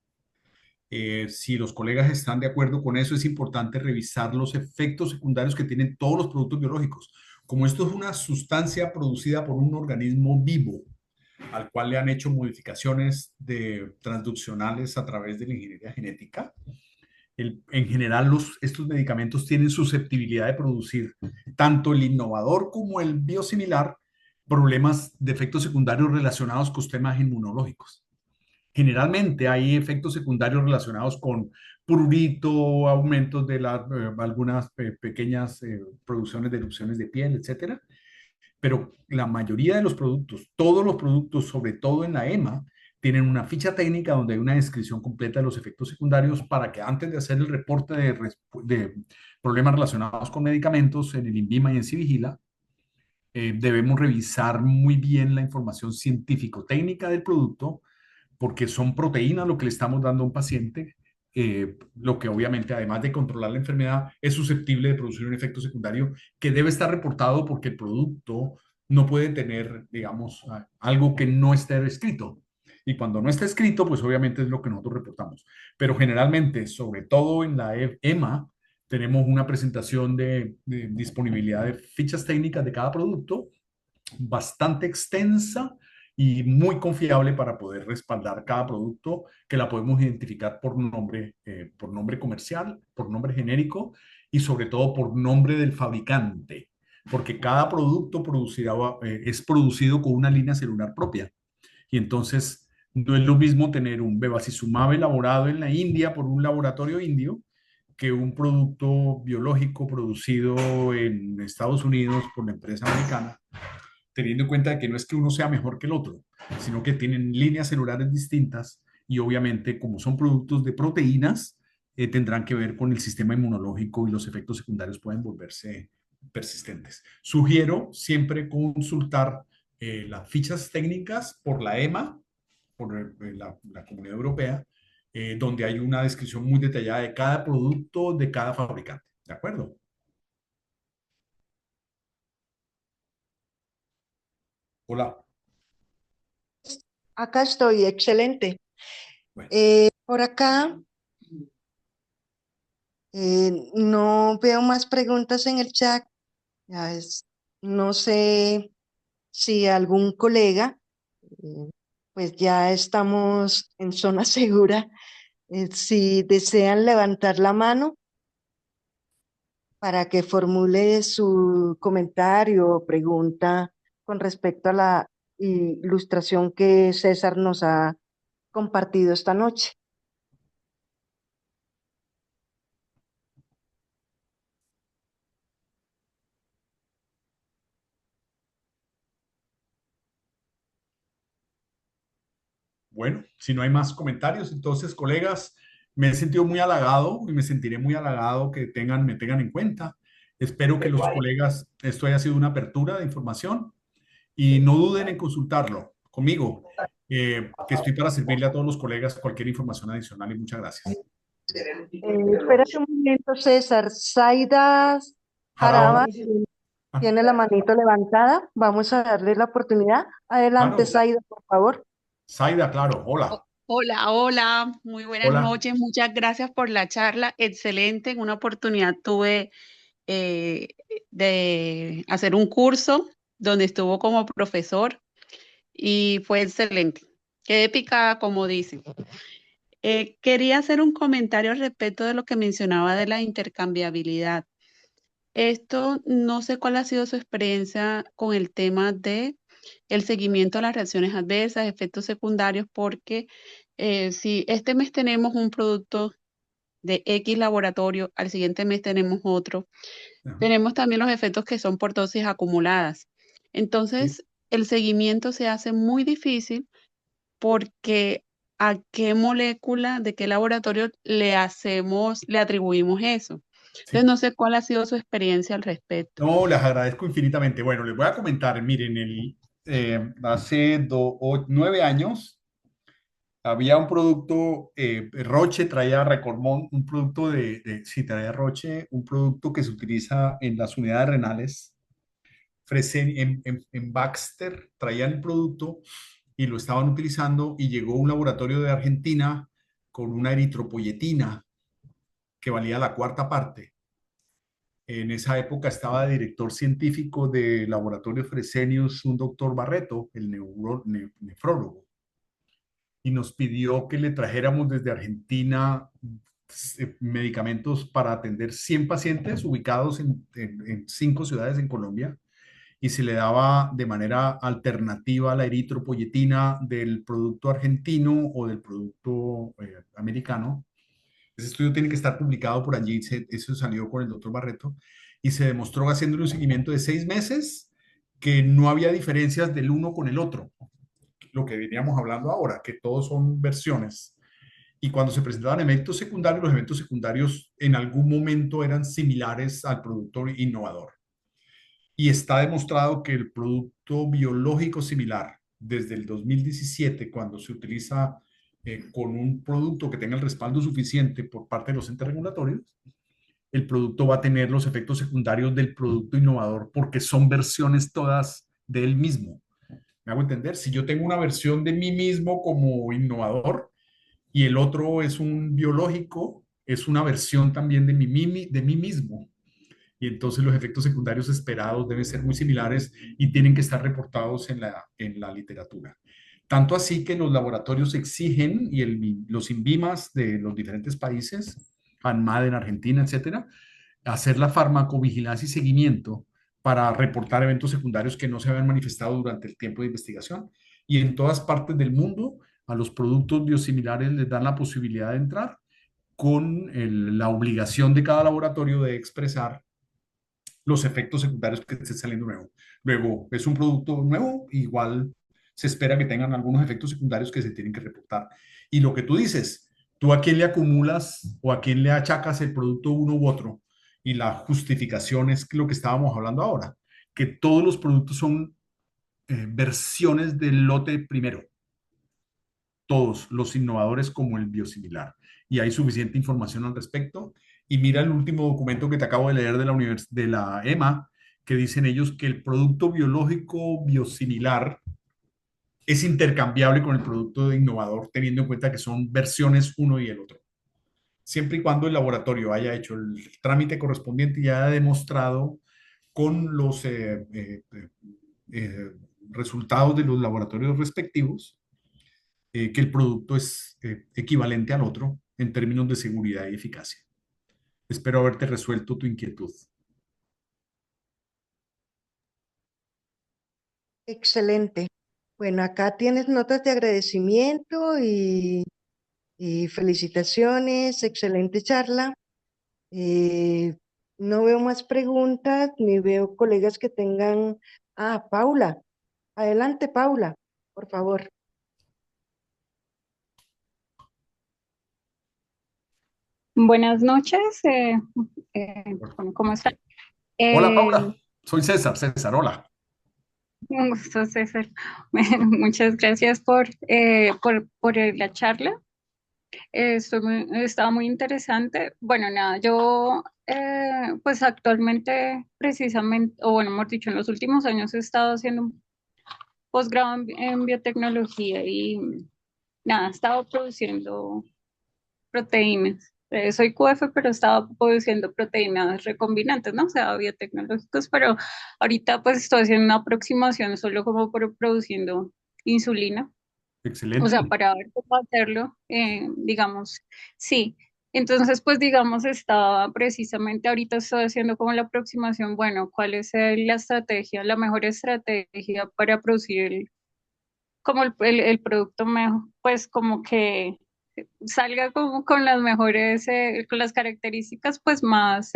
Si los colegas están de acuerdo con eso, es importante revisar los efectos secundarios que tienen todos los productos biológicos. Como esto es una sustancia producida por un organismo vivo, al cual le han hecho modificaciones transduccionales a través de la ingeniería genética, en general estos medicamentos tienen susceptibilidad de producir tanto el innovador como el biosimilar problemas de efectos secundarios relacionados con temas inmunológicos. Generalmente hay efectos secundarios relacionados con prurito, aumentos de algunas pequeñas producciones de erupciones de piel, etcétera. Pero la mayoría de los productos, todos los productos, sobre todo en la EMA, tienen una ficha técnica donde hay una descripción completa de los efectos secundarios para que antes de hacer el reporte de problemas relacionados con medicamentos en el INVIMA y en Civigila, debemos revisar muy bien la información científico-técnica del producto porque son proteínas lo que le estamos dando a un paciente, lo que obviamente, además de controlar la enfermedad, es susceptible de producir un efecto secundario que debe estar reportado porque el producto no puede tener, digamos, algo que no esté escrito. Y cuando no está escrito, pues obviamente es lo que nosotros reportamos. Pero generalmente, sobre todo en la EMA, tenemos una presentación de disponibilidad de fichas técnicas de cada producto bastante extensa y muy confiable para poder respaldar cada producto, que la podemos identificar por nombre comercial, por nombre genérico y sobre todo por nombre del fabricante, porque cada producto es producido con una línea celular propia. Y entonces no es lo mismo tener un bevacizumab elaborado en la India por un laboratorio indio que un producto biológico producido en Estados Unidos por la empresa americana, teniendo en cuenta de que no es que uno sea mejor que el otro, sino que tienen líneas celulares distintas y obviamente como son productos de proteínas, tendrán que ver con el sistema inmunológico y los efectos secundarios pueden volverse persistentes. Sugiero siempre consultar las fichas técnicas por la EMA, por la Comunidad Europea, donde hay una descripción muy detallada de cada producto de cada fabricante. ¿De acuerdo? Hola. Acá estoy, excelente. Bueno. Por acá no veo más preguntas en el chat. Ya no sé si algún colega, eh, pues ya estamos en zona segura. Si desean levantar la mano para que formule su comentario o pregunta con respecto a la ilustración que César nos ha compartido esta noche. Bueno, si no hay más comentarios, entonces, colegas, me he sentido muy halagado y me sentiré muy halagado que me tengan en cuenta. Espero que los colegas, esto haya sido una apertura de información y no duden en consultarlo conmigo, que estoy para servirle a todos los colegas cualquier información adicional y muchas gracias. Espérate un momento, César. Zaida Jaraba, Jaraba tiene la manito levantada. Vamos a darle la oportunidad. Adelante, claro, Zaida, por favor. Zaida, claro, hola, Hola, hola, muy buenas hola. noches. Muchas gracias por la charla. Excelente. En una oportunidad tuve eh, de hacer un curso donde estuvo como profesor y fue excelente. Quedé picada, como dicen. Quería hacer un comentario al respecto de lo que mencionaba de la intercambiabilidad. Esto no sé cuál ha sido su experiencia con el tema de el seguimiento a las reacciones adversas, efectos secundarios, porque si este mes tenemos un producto de X laboratorio, al siguiente mes tenemos otro, tenemos también los efectos que son por dosis acumuladas. Sí, Entonces, el seguimiento se hace muy difícil porque a qué molécula, de qué laboratorio le atribuimos eso. Entonces, sí. no sé cuál ha sido su experiencia al respecto. No, les agradezco infinitamente. Bueno, les voy a comentar, miren, hace 9 años había un producto, Roche traía Recormón, un producto sí, traía Roche, un producto que se utiliza en las unidades renales. En Baxter traían el producto y lo estaban utilizando y llegó un laboratorio de Argentina con una eritropoyetina que valía la cuarta parte. En esa época estaba de director científico del laboratorio Fresenius, un doctor Barreto, el nefrólogo, y nos pidió que le trajéramos desde Argentina medicamentos para atender 100 pacientes ubicados en 5 ciudades en Colombia y se le daba de manera alternativa la eritropoyetina del producto argentino o del producto americano. Ese estudio tiene que estar publicado por allí, eso salió con el doctor Barreto, y se demostró haciendo un seguimiento de 6 meses que no había diferencias del uno con el otro, lo que veníamos hablando ahora, que todos son versiones. Y cuando se presentaban eventos secundarios, los eventos secundarios en algún momento eran similares al producto innovador. Y está demostrado que el producto biológico similar, desde el 2017, cuando se utiliza con un producto que tenga el respaldo suficiente por parte de los entes regulatorios, el producto va a tener los efectos secundarios del producto innovador porque son versiones todas de él mismo. ¿Me hago entender? Si yo tengo una versión de mí mismo como innovador y el otro es un biológico, es una versión también de mí mismo. Y entonces los efectos secundarios esperados deben ser muy similares y tienen que estar reportados en la literatura. Tanto así que los laboratorios exigen, y los INVIMAS de los diferentes países, ANMAD en Argentina, etcétera, hacer la farmacovigilancia y seguimiento para reportar eventos secundarios que no se habían manifestado durante el tiempo de investigación. Y en todas partes del mundo, a los productos biosimilares les dan la posibilidad de entrar con la obligación de cada laboratorio de expresar los efectos secundarios que esté saliendo nuevo. Luego, es un producto nuevo, igual se espera que tengan algunos efectos secundarios que se tienen que reportar. Y lo que tú dices, tú a quién le acumulas o a quién le achacas el producto uno u otro. Y la justificación es lo que estábamos hablando ahora, que todos los productos son versiones del lote primero, todos los innovadores como el biosimilar. Y hay suficiente información al respecto. Y mira el último documento que te acabo de leer de de la EMA, que dicen ellos que el producto biológico biosimilar es intercambiable con el producto innovador, teniendo en cuenta que son versiones uno y el otro. Siempre y cuando el laboratorio haya hecho el trámite correspondiente y haya demostrado con los eh, resultados de los laboratorios respectivos que el producto es equivalente al otro en términos de seguridad y eficacia. Espero haberte resuelto tu inquietud. Excelente. Bueno, acá tienes notas de agradecimiento y felicitaciones, excelente charla. Eh, no veo más preguntas, ni veo colegas que tengan... Ah, Paula. Adelante, Paula, por favor. Buenas noches, bueno, ¿cómo están? Hola, Eh, Paula. Soy César. César, hola. un gusto, César. Bueno, muchas gracias por la charla. Estaba muy interesante. Bueno, nada, yo pues actualmente precisamente, o bueno, mejor dicho, en los últimos años he estado haciendo un posgrado en biotecnología y nada, he estado produciendo proteínas. Soy QF, pero estaba produciendo proteínas recombinantes, ¿no? O sea, biotecnológicos, pero ahorita pues estoy haciendo una aproximación solo como produciendo insulina, o sea, Excelente. para ver cómo hacerlo, digamos, sí. Entonces, pues digamos, estaba precisamente ahorita estoy haciendo como la aproximación, bueno, ¿cuál es la estrategia, la mejor estrategia para producir como el producto mejor, pues como que salga como con las mejores, con las características pues más,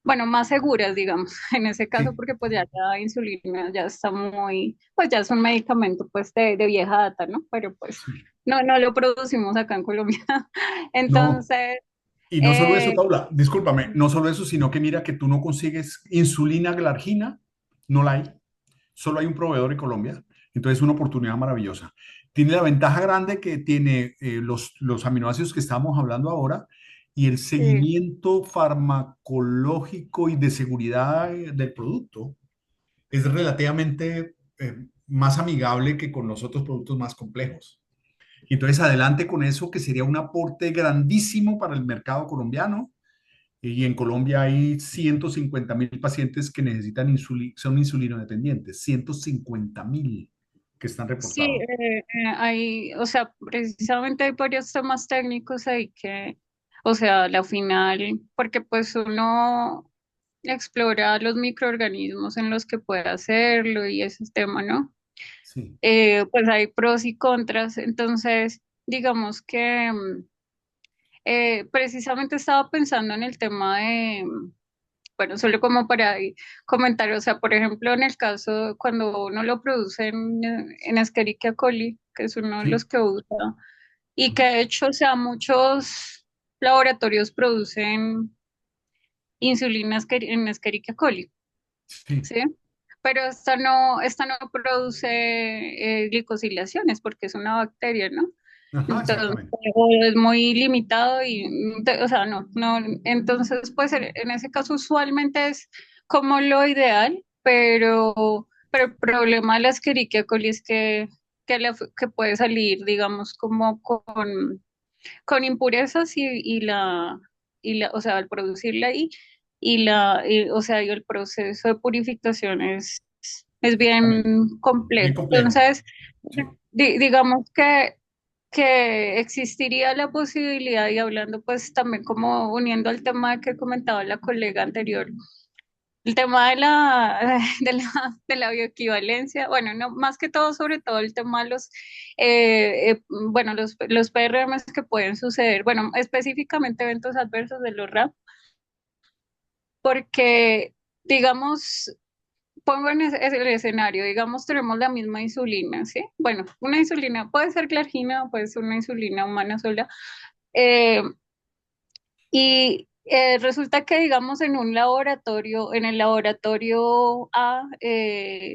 bueno, más seguras, digamos, en ese caso, Sí. porque pues ya la insulina ya está muy, pues ya es un medicamento pues de vieja data, ¿no? Pero pues Sí. no lo producimos acá en Colombia. No, Entonces, y no solo eso, eh, Paula, discúlpame, no solo eso, sino que mira que tú no consigues insulina glargina, no la hay, solo hay un proveedor en Colombia, entonces es una oportunidad maravillosa. Tiene la ventaja grande que tiene los aminoácidos que estamos hablando ahora y el sí, seguimiento farmacológico y de seguridad del producto es relativamente más amigable que con los otros productos más complejos. Y entonces adelante con eso, que sería un aporte grandísimo para el mercado colombiano. Y en Colombia hay 150.000 pacientes que necesitan insulina, son insulino dependientes, 150.000 que están sí, reportados. hay, o sea, precisamente hay varios temas técnicos ahí que, o sea, la final, porque pues uno explora los microorganismos en los que puede hacerlo y ese tema, ¿no? Sí, Pues hay pros y contras, entonces digamos que precisamente estaba pensando en el tema de, bueno, solo como para ahí comentar, o sea, por ejemplo, en el caso cuando uno lo produce en Escherichia coli, que es uno de los sí, que usa, y que de hecho, o sea, muchos laboratorios producen insulina en Escherichia coli. sí. ¿Sí? Pero esta no produce glicosilaciones porque es una bacteria, ¿no? Ajá, Entonces, exactamente. o es muy limitado y, o sea, no. Entonces, pues en ese caso usualmente es como lo ideal, pero Pero el problema de la Escherichia coli es que puede salir, digamos, como con impurezas o sea, al producirla ahí, o sea, y el proceso de purificación es Exactamente. bien Bien complejo. complejo. Entonces, Sí. digamos que existiría la posibilidad, y hablando pues también como uniendo al tema que comentaba la colega anterior, el tema de la bioequivalencia, bueno, no, más que todo, sobre todo el tema de bueno, los PRMs que pueden suceder, bueno, específicamente eventos adversos de los RAP, porque, digamos, pongo en el escenario, digamos, tenemos la misma insulina, ¿sí? Bueno, una insulina puede ser glargina, puede ser una insulina humana sola, eh, y resulta que, digamos, en el laboratorio A,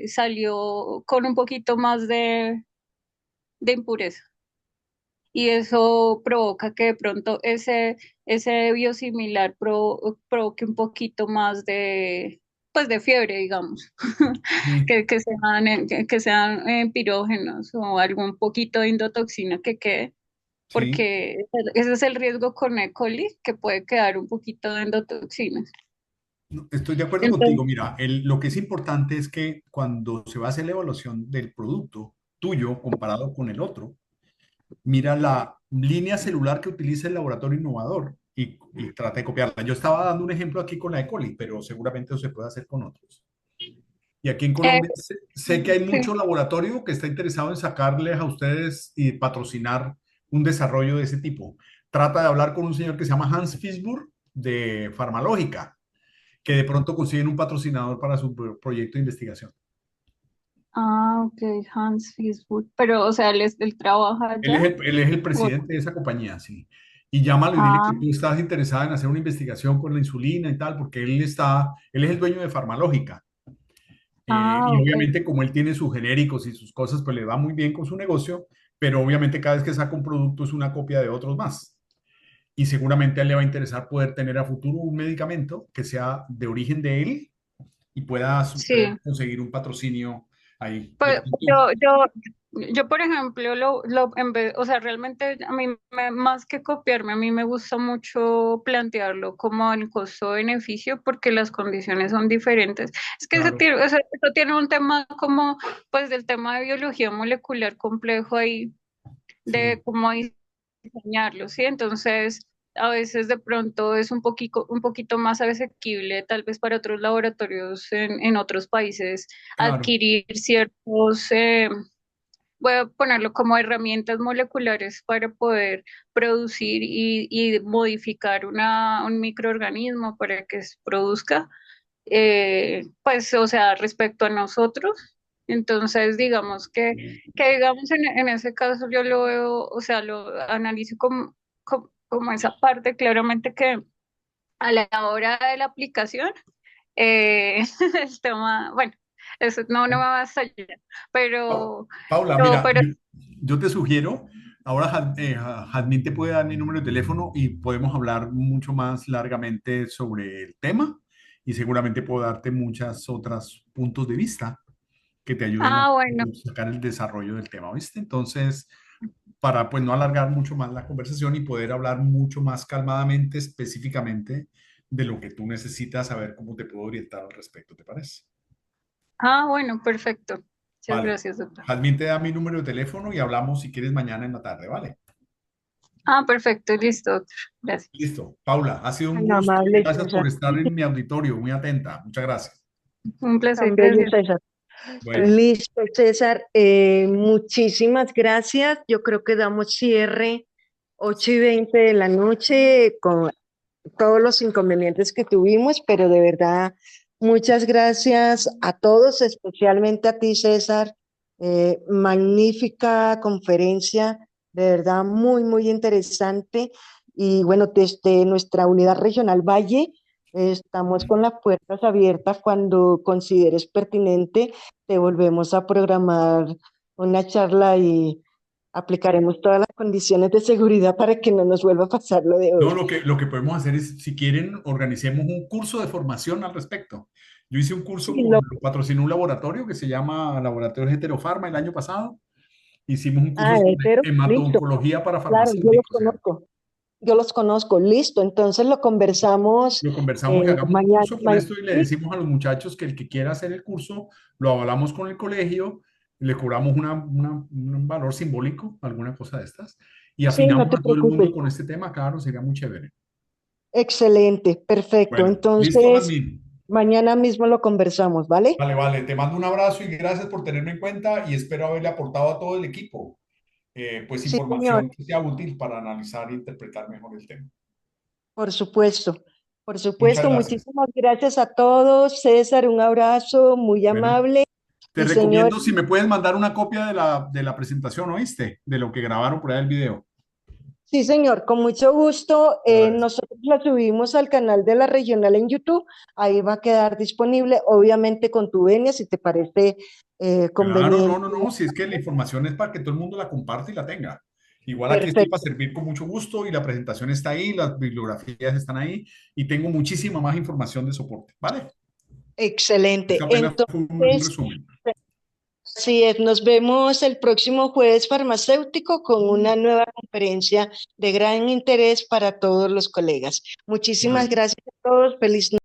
salió con un poquito más de impureza. Y eso provoca que de pronto ese biosimilar provoque un poquito más pues de fiebre, digamos, Sí. que sean pirógenos o algún poquito de endotoxina que quede, Sí. porque ese es el riesgo con E. coli, que puede quedar un poquito de endotoxinas. No, estoy de acuerdo Entonces, contigo. Mira, lo que es importante es que cuando se va a hacer la evaluación del producto tuyo comparado con el otro, mira la línea celular que utiliza el laboratorio innovador y trata de copiarla. Yo estaba dando un ejemplo aquí con la E. coli, pero seguramente eso se puede hacer con otros. Y aquí en eh, Colombia sé que hay sí. mucho laboratorio que está interesado en sacarles a ustedes y patrocinar un desarrollo de ese tipo. Trata de hablar con un señor que se llama Hans Fisburg de Farmalógica, que de pronto consiguen un patrocinador para su proyecto de investigación. Ah, ok, Hans Fisburg. Pero, o sea, él trabaja allá. Él es el o- presidente de esa compañía, sí. Y llámalo y dile Ah, que tú estás interesada en hacer una investigación con la insulina y tal, porque él es el dueño de Farmalógica. Y ok. obviamente como él tiene sus genéricos y sus cosas, pues le va muy bien con su negocio, pero obviamente cada vez que saca un producto es una copia de otros más. Y seguramente a él le va a interesar poder tener a futuro un medicamento que sea de origen de él y pueda Sí. usted conseguir un patrocinio ahí. De Pues pronto, yo, por ejemplo, o sea, realmente a mí, más que copiarme, a mí me gusta mucho plantearlo como en costo-beneficio porque las condiciones son diferentes. Es que claro, eso tiene un tema como, pues, del tema de biología molecular complejo ahí, de sí, cómo diseñarlo, ¿sí? Entonces, a veces de pronto es un poquito más asequible, tal vez para otros laboratorios en otros países, claro. adquirir ciertos, voy a ponerlo como herramientas moleculares para poder producir y modificar un microorganismo para que se produzca, pues, o sea, respecto a nosotros. Entonces, digamos que digamos en ese caso yo lo veo, o sea, lo analizo como esa parte, claramente que a la hora de la aplicación, el tema, bueno, eso no me va a allá, pero, Paula, pero, mira, pero, yo te sugiero, ahora Jazmín te puede dar mi número de teléfono y podemos hablar mucho más largamente sobre el tema y seguramente puedo darte muchas otras puntos de vista que te ayuden a bueno, sacar el desarrollo del tema, ¿viste? Entonces, para pues no alargar mucho más la conversación y poder hablar mucho más calmadamente, específicamente de lo que tú necesitas saber cómo te puedo orientar al respecto, ¿te parece? bueno, perfecto. Muchas Vale. gracias, doctor. Jazmín te da mi número de teléfono y hablamos si quieres mañana en la tarde, ¿vale? Perfecto, listo, doctor. Gracias. Listo. Paula, ha sido un Tan gusto. amable, Gracias César. por estar en mi auditorio, muy atenta. Muchas gracias. Un placer, Tan bello, gracias. César. Bueno, Listo, César. Muchísimas gracias. Yo creo que damos cierre 8:20 de la noche con todos los inconvenientes que tuvimos, pero de verdad, muchas gracias a todos, especialmente a ti, César. Magnífica conferencia, de verdad, muy, muy interesante. Y bueno, desde nuestra unidad regional Valle, estamos con las puertas abiertas cuando consideres pertinente. Te volvemos a programar una charla y aplicaremos todas las condiciones de seguridad para que no nos vuelva a pasar lo de no, hoy. lo que podemos hacer es, si quieren, organicemos un curso de formación al respecto. Yo hice un curso Sí, lo patrocinó un laboratorio que se llama Laboratorio Heterofarma el año pasado. Hicimos un curso sobre hetero, listo. hemato-oncología para Claro, yo los farmacéuticos. O sea, conozco. Yo los conozco, listo. Entonces lo conversamos lo conversamos y hagamos un mañana. curso con esto y le decimos a los muchachos que el que quiera hacer el curso, lo avalamos con el colegio, le cobramos un valor simbólico, alguna cosa de estas, y Sí, no afinamos te a todo el preocupes. mundo con este tema, claro, sería muy chévere. Excelente, perfecto. Bueno, listo, Entonces, Jazmín. mañana mismo lo conversamos, ¿vale? Vale, vale, te mando un abrazo y gracias por tenerme en cuenta y espero haberle aportado a todo el equipo, pues Sí, señor, información que sea útil para analizar e interpretar mejor el tema. por supuesto. Por Muchas supuesto, gracias. muchísimas gracias a todos. César, un abrazo muy Bueno, amable. te Y señor, recomiendo si me puedes mandar una copia de la presentación, ¿oíste? De lo que grabaron por ahí el video. sí, señor, con mucho gusto. Te agradezco. Nosotros la subimos al canal de la regional en YouTube. Ahí va a quedar disponible, obviamente con tu venia, si te parece Claro, no, conveniente. no, no, si es que la información es para que todo el mundo la comparte y la tenga. Igual aquí estoy para Perfecto, servir con mucho gusto y la presentación está ahí, las bibliografías están ahí y tengo muchísima más información de soporte, ¿vale? excelente. Esto apenas fue un Entonces, resumen. así es, nos vemos el próximo jueves farmacéutico con una nueva conferencia de gran interés para todos los colegas. Muchísimas Correcto. gracias a todos. Feliz noche.